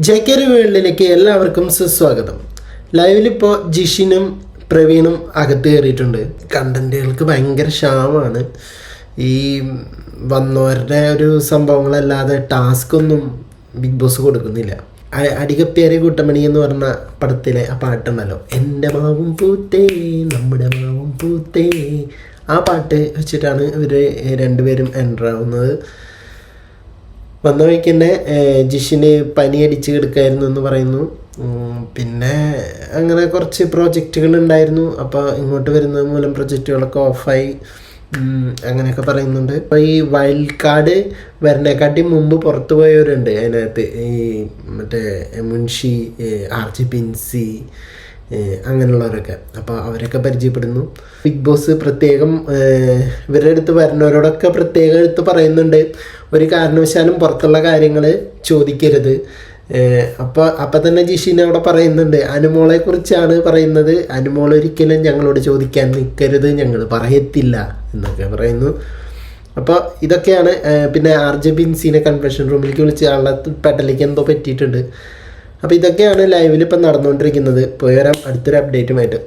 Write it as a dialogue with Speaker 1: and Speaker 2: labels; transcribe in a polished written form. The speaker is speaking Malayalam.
Speaker 1: JK വേൾഡിലേക്ക് എല്ലാവർക്കും സുസ്വാഗതം. ലൈവിലിപ്പോൾ ജിഷിനും പ്രവീണും അകത്ത് കയറിയിട്ടുണ്ട്. കണ്ടന്റുകൾക്ക് ഭയങ്കര ക്ഷാമമാണ്. ഈ വന്നവരുടെ ഒരു സംഭവങ്ങളല്ലാതെ ടാസ്ക് ഒന്നും ബിഗ് ബോസ് കൊടുക്കുന്നില്ല. അടികപ്പേരെ കൂട്ടമണി എന്ന് പറഞ്ഞ പടത്തിലെ ആ പാട്ടുണ്ടല്ലോ, എൻ്റെ മാവും പൂത്തേ നമ്മുടെ മാവും പൂത്തേ, ആ പാട്ട് വെച്ചിട്ടാണ് ഇവർ രണ്ടുപേരും എൻ്റർ ആവുന്നത്. വന്ന വഴിക്ക് തന്നെ ജിഷിന് പനി അടിച്ച് കിടക്കായിരുന്നു എന്ന് പറയുന്നു. പിന്നെ അങ്ങനെ കുറച്ച് പ്രോജക്റ്റുകൾ ഉണ്ടായിരുന്നു. അപ്പോൾ ഇങ്ങോട്ട് വരുന്നത് മൂലം പ്രൊജക്റ്റുകളൊക്കെ ഓഫായി അങ്ങനെയൊക്കെ പറയുന്നുണ്ട്. അപ്പോൾ ഈ വൈൽഡ് കാർഡ് വരുന്നേക്കാട്ടി മുമ്പ് പുറത്തു പോയവരുണ്ട് അതിനകത്ത്. ഈ മറ്റേ മുൻഷി, RJ പിൻസി, അങ്ങനെയുള്ളവരൊക്കെ. അപ്പോൾ അവരൊക്കെ പരിചയപ്പെടുന്നു. ബിഗ് ബോസ് പ്രത്യേകം ഇവരുടെ അടുത്ത് വരുന്നവരോടൊക്കെ പ്രത്യേകം എടുത്ത് പറയുന്നുണ്ട്, ഒരു കാരണവശാലും പുറത്തുള്ള കാര്യങ്ങൾ ചോദിക്കരുത്. അപ്പം തന്നെ ജിഷിനെ അവിടെ പറയുന്നുണ്ട്, അനുമോളെ കുറിച്ചാണ് പറയുന്നത്, അനുമോൾ ഒരിക്കലും ഞങ്ങളോട് ചോദിക്കാൻ നിൽക്കരുത്, ഞങ്ങൾ പറയത്തില്ല എന്നൊക്കെ പറയുന്നു. അപ്പോൾ ഇതൊക്കെയാണ്. പിന്നെ RJ പിൻസിനെ കൺവെൻഷൻ റൂമിലേക്ക് വിളിച്ച് ആളുടെ പെട്ടലേക്ക് എന്തോ പറ്റിയിട്ടുണ്ട്. അപ്പോൾ ഇതൊക്കെയാണ് ലൈവിൽ ഇപ്പം നടന്നുകൊണ്ടിരിക്കുന്നത്. പോയി വരാം അടുത്തൊരു അപ്ഡേറ്റുമായിട്ട്.